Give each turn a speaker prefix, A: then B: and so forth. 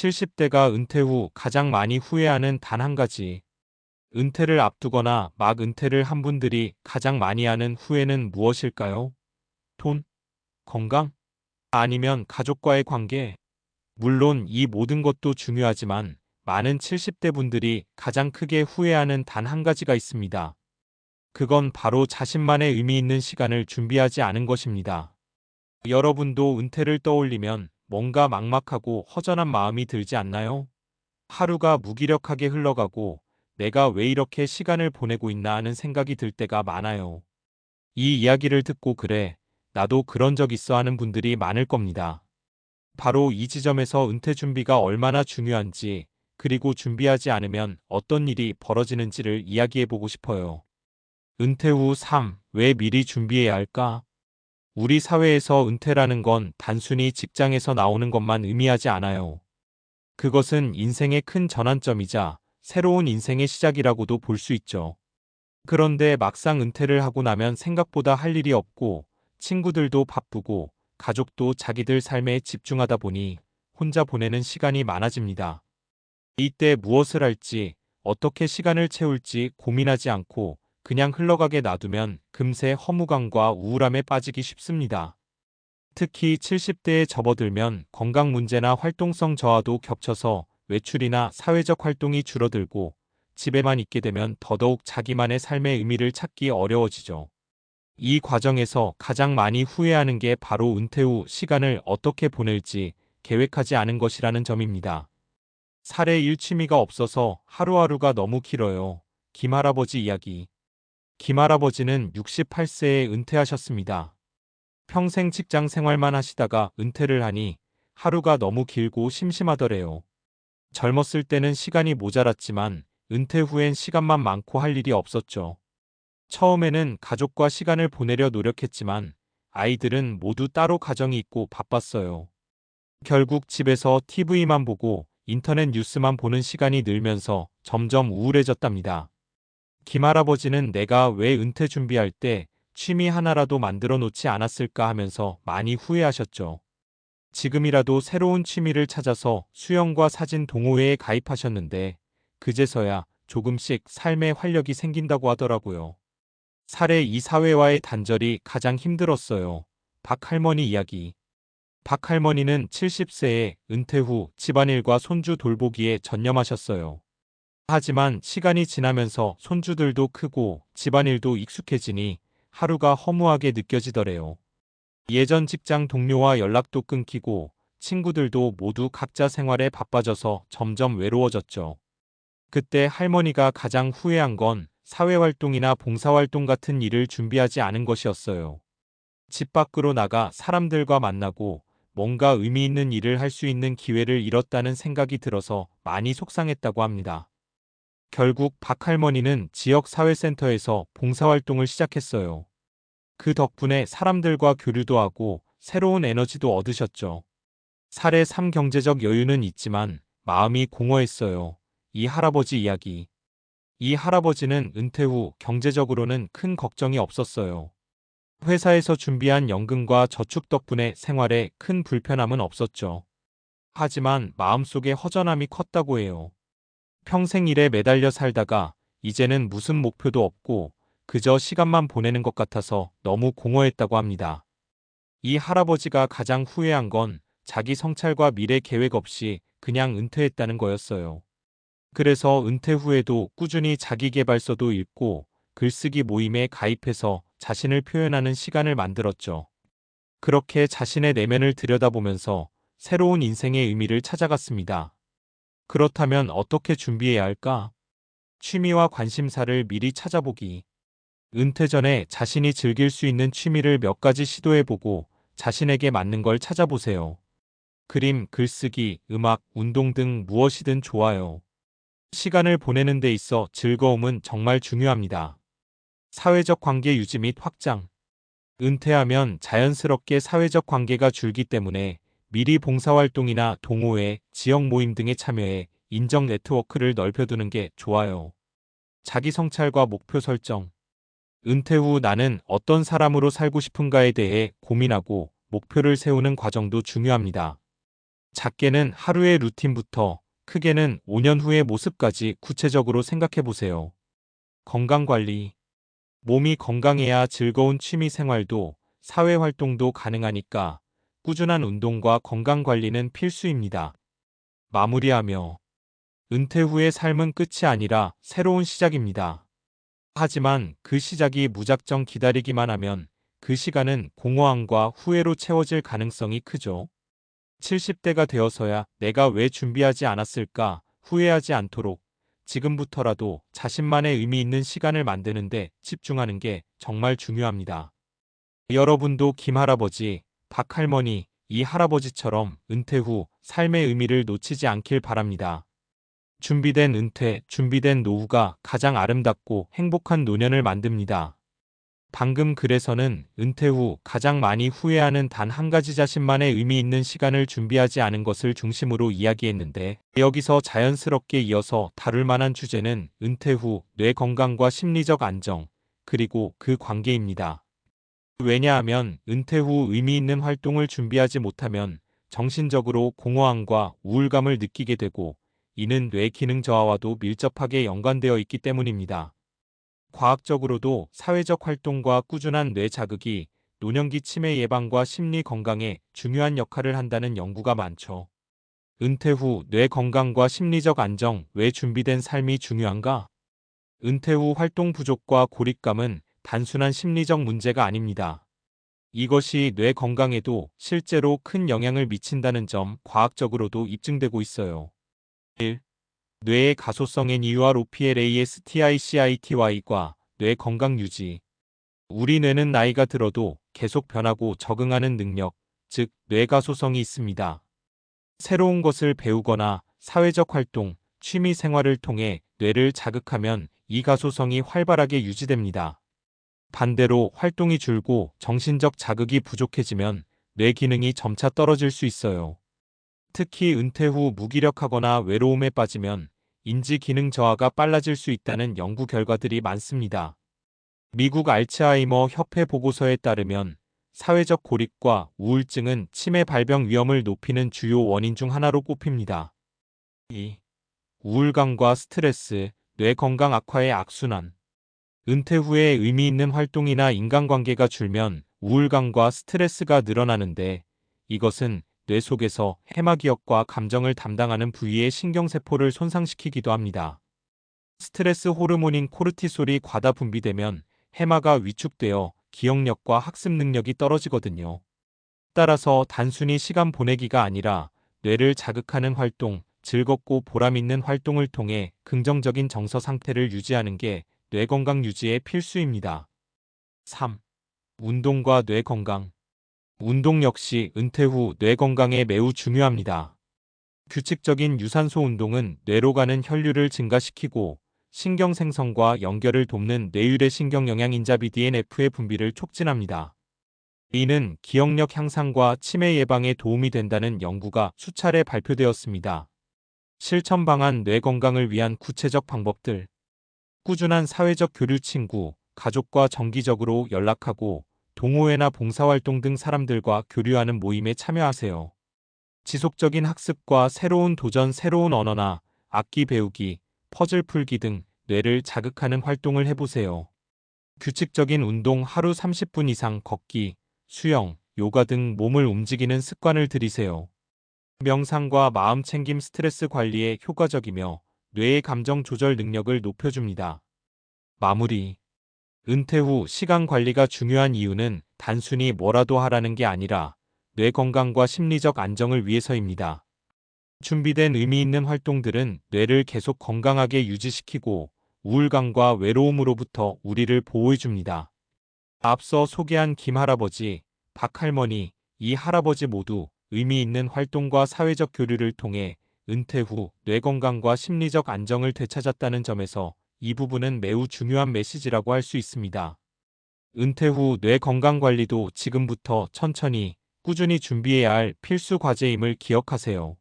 A: 70대가 은퇴 후 가장 많이 후회하는 단 한 가지. 은퇴를 앞두거나 막 은퇴를 한 분들이 가장 많이 하는 후회는 무엇일까요? 돈? 건강? 아니면 가족과의 관계? 물론 이 모든 것도 중요하지만 많은 70대 분들이 가장 크게 후회하는 단 한 가지가 있습니다. 그건 바로 자신만의 의미 있는 시간을 준비하지 않은 것입니다. 여러분도 은퇴를 떠올리면 뭔가 막막하고 허전한 마음이 들지 않나요? 하루가 무기력하게 흘러가고 내가 왜 이렇게 시간을 보내고 있나 하는 생각이 들 때가 많아요. 이 이야기를 듣고 그래, 나도 그런 적 있어 하는 분들이 많을 겁니다. 바로 이 지점에서 은퇴 준비가 얼마나 중요한지, 그리고 준비하지 않으면 어떤 일이 벌어지는지를 이야기해 보고 싶어요. 은퇴 후 삶, 왜 미리 준비해야 할까? 우리 사회에서 은퇴라는 건 단순히 직장에서 나오는 것만 의미하지 않아요. 그것은 인생의 큰 전환점이자 새로운 인생의 시작이라고도 볼 수 있죠. 그런데 막상 은퇴를 하고 나면 생각보다 할 일이 없고 친구들도 바쁘고 가족도 자기들 삶에 집중하다 보니 혼자 보내는 시간이 많아집니다. 이때 무엇을 할지, 어떻게 시간을 채울지 고민하지 않고 그냥 흘러가게 놔두면 금세 허무감과 우울함에 빠지기 쉽습니다. 특히 70대에 접어들면 건강 문제나 활동성 저하도 겹쳐서 외출이나 사회적 활동이 줄어들고 집에만 있게 되면 더더욱 자기만의 삶의 의미를 찾기 어려워지죠. 이 과정에서 가장 많이 후회하는 게 바로 은퇴 후 시간을 어떻게 보낼지 계획하지 않은 것이라는 점입니다. 사례 1 취미가 없어서 하루하루가 너무 길어요. 김할아버지 이야기. 김할아버지는 68세에 은퇴하셨습니다. 평생 직장 생활만 하시다가 은퇴를 하니 하루가 너무 길고 심심하더래요. 젊었을 때는 시간이 모자랐지만 은퇴 후엔 시간만 많고 할 일이 없었죠. 처음에는 가족과 시간을 보내려 노력했지만 아이들은 모두 따로 가정이 있고 바빴어요. 결국 집에서 TV만 보고 인터넷 뉴스만 보는 시간이 늘면서 점점 우울해졌답니다. 김할아버지는 내가 왜 은퇴 준비할 때 취미 하나라도 만들어 놓지 않았을까 하면서 많이 후회하셨죠. 지금이라도 새로운 취미를 찾아서 수영과 사진 동호회에 가입하셨는데 그제서야 조금씩 삶의 활력이 생긴다고 하더라고요. 사례 2 사회와의 단절이 가장 힘들었어요. 박 할머니 이야기. 박 할머니는 70세에 은퇴 후 집안일과 손주 돌보기에 전념하셨어요. 하지만 시간이 지나면서 손주들도 크고 집안일도 익숙해지니 하루가 허무하게 느껴지더래요. 예전 직장 동료와 연락도 끊기고 친구들도 모두 각자 생활에 바빠져서 점점 외로워졌죠. 그때 할머니가 가장 후회한 건 사회활동이나 봉사활동 같은 일을 준비하지 않은 것이었어요. 집 밖으로 나가 사람들과 만나고 뭔가 의미 있는 일을 할 수 있는 기회를 잃었다는 생각이 들어서 많이 속상했다고 합니다. 결국 박 할머니는 지역 사회센터에서 봉사활동을 시작했어요. 그 덕분에 사람들과 교류도 하고 새로운 에너지도 얻으셨죠. 사례 3 경제적 여유는 있지만 마음이 공허했어요. 이 할아버지 이야기. 이 할아버지는 은퇴 후 경제적으로는 큰 걱정이 없었어요. 회사에서 준비한 연금과 저축 덕분에 생활에 큰 불편함은 없었죠. 하지만 마음속에 허전함이 컸다고 해요. 평생 일에 매달려 살다가 이제는 무슨 목표도 없고 그저 시간만 보내는 것 같아서 너무 공허했다고 합니다. 이 할아버지가 가장 후회한 건 자기 성찰과 미래 계획 없이 그냥 은퇴했다는 거였어요. 그래서 은퇴 후에도 꾸준히 자기계발서도 읽고 글쓰기 모임에 가입해서 자신을 표현하는 시간을 만들었죠. 그렇게 자신의 내면을 들여다보면서 새로운 인생의 의미를 찾아갔습니다. 그렇다면 어떻게 준비해야 할까? 취미와 관심사를 미리 찾아보기. 은퇴 전에 자신이 즐길 수 있는 취미를 몇 가지 시도해보고 자신에게 맞는 걸 찾아보세요. 그림, 글쓰기, 음악, 운동 등 무엇이든 좋아요. 시간을 보내는 데 있어 즐거움은 정말 중요합니다. 사회적 관계 유지 및 확장. 은퇴하면 자연스럽게 사회적 관계가 줄기 때문에 미리 봉사활동이나 동호회, 지역 모임 등에 참여해 인정 네트워크를 넓혀두는 게 좋아요. 자기 성찰과 목표 설정. 은퇴 후 나는 어떤 사람으로 살고 싶은가에 대해 고민하고 목표를 세우는 과정도 중요합니다. 작게는 하루의 루틴부터 크게는 5년 후의 모습까지 구체적으로 생각해 보세요. 건강관리. 몸이 건강해야 즐거운 취미 생활도 사회 활동도 가능하니까 꾸준한 운동과 건강관리는 필수입니다. 마무리하며 은퇴 후의 삶은 끝이 아니라 새로운 시작입니다. 하지만 그 시작이 무작정 기다리기만 하면 그 시간은 공허함과 후회로 채워질 가능성이 크죠. 70대가 되어서야 내가 왜 준비하지 않았을까 후회하지 않도록 지금부터라도 자신만의 의미 있는 시간을 만드는데 집중하는 게 정말 중요합니다. 여러분도 김할아버지, 박할머니, 이 할아버지처럼 은퇴 후 삶의 의미를 놓치지 않길 바랍니다. 준비된 은퇴, 준비된 노후가 가장 아름답고 행복한 노년을 만듭니다. 방금 글에서는 은퇴 후 가장 많이 후회하는 단 한 가지 자신만의 의미 있는 시간을 준비하지 않은 것을 중심으로 이야기했는데 여기서 자연스럽게 이어서 다룰 만한 주제는 은퇴 후 뇌 건강과 심리적 안정, 그리고 그 관계입니다. 왜냐하면 은퇴 후 의미 있는 활동을 준비하지 못하면 정신적으로 공허함과 우울감을 느끼게 되고 이는 뇌 기능 저하와도 밀접하게 연관되어 있기 때문입니다. 과학적으로도 사회적 활동과 꾸준한 뇌 자극이 노년기 치매 예방과 심리 건강에 중요한 역할을 한다는 연구가 많죠. 은퇴 후 뇌 건강과 심리적 안정, 왜 준비된 삶이 중요한가? 은퇴 후 활동 부족과 고립감은 단순한 심리적 문제가 아닙니다. 이것이 뇌 건강에도 실제로 큰 영향을 미친다는 점 과학적으로도 입증되고 있어요. 1. 뇌의 가소성 NEUROPLASTICITY과 뇌 건강 유지. 우리 뇌는 나이가 들어도 계속 변하고 적응하는 능력, 즉 뇌가소성이 있습니다. 새로운 것을 배우거나 사회적 활동, 취미 생활을 통해 뇌를 자극하면 이 가소성이 활발하게 유지됩니다. 반대로 활동이 줄고 정신적 자극이 부족해지면 뇌 기능이 점차 떨어질 수 있어요. 특히 은퇴 후 무기력하거나 외로움에 빠지면 인지 기능 저하가 빨라질 수 있다는 연구 결과들이 많습니다. 미국 알츠하이머 협회 보고서에 따르면 사회적 고립과 우울증은 치매 발병 위험을 높이는 주요 원인 중 하나로 꼽힙니다. 2. 우울감과 스트레스, 뇌 건강 악화의 악순환. 은퇴 후에 의미 있는 활동이나 인간관계가 줄면 우울감과 스트레스가 늘어나는데 이것은 뇌 속에서 해마기억과 감정을 담당하는 부위의 신경세포를 손상시키기도 합니다. 스트레스 호르몬인 코르티솔이 과다 분비되면 해마가 위축되어 기억력과 학습 능력이 떨어지거든요. 따라서 단순히 시간 보내기가 아니라 뇌를 자극하는 활동, 즐겁고 보람 있는 활동을 통해 긍정적인 정서 상태를 유지하는 게 뇌 건강 유지의 필수입니다. 3. 운동과 뇌 건강. 운동 역시 은퇴 후 뇌 건강에 매우 중요합니다. 규칙적인 유산소 운동은 뇌로 가는 혈류를 증가시키고 신경 생성과 연결을 돕는 뇌유래 신경 영양인자 BDNF의 분비를 촉진합니다. 이는 기억력 향상과 치매 예방에 도움이 된다는 연구가 수차례 발표되었습니다. 실천 방안 뇌 건강을 위한 구체적 방법들. 꾸준한 사회적 교류 친구, 가족과 정기적으로 연락하고 동호회나 봉사활동 등 사람들과 교류하는 모임에 참여하세요. 지속적인 학습과 새로운 도전, 새로운 언어나 악기 배우기, 퍼즐 풀기 등 뇌를 자극하는 활동을 해보세요. 규칙적인 운동 하루 30분 이상 걷기, 수영, 요가 등 몸을 움직이는 습관을 들이세요. 명상과 마음 챙김 스트레스 관리에 효과적이며 뇌의 감정 조절 능력을 높여줍니다. 마무리. 은퇴 후 시간 관리가 중요한 이유는 단순히 뭐라도 하라는 게 아니라 뇌 건강과 심리적 안정을 위해서입니다. 준비된 의미 있는 활동들은 뇌를 계속 건강하게 유지시키고 우울감과 외로움으로부터 우리를 보호해줍니다. 앞서 소개한 김할아버지, 박할머니, 이 할아버지 모두 의미 있는 활동과 사회적 교류를 통해 은퇴 후 뇌 건강과 심리적 안정을 되찾았다는 점에서 이 부분은 매우 중요한 메시지라고 할 수 있습니다. 은퇴 후 뇌 건강 관리도 지금부터 천천히 꾸준히 준비해야 할 필수 과제임을 기억하세요.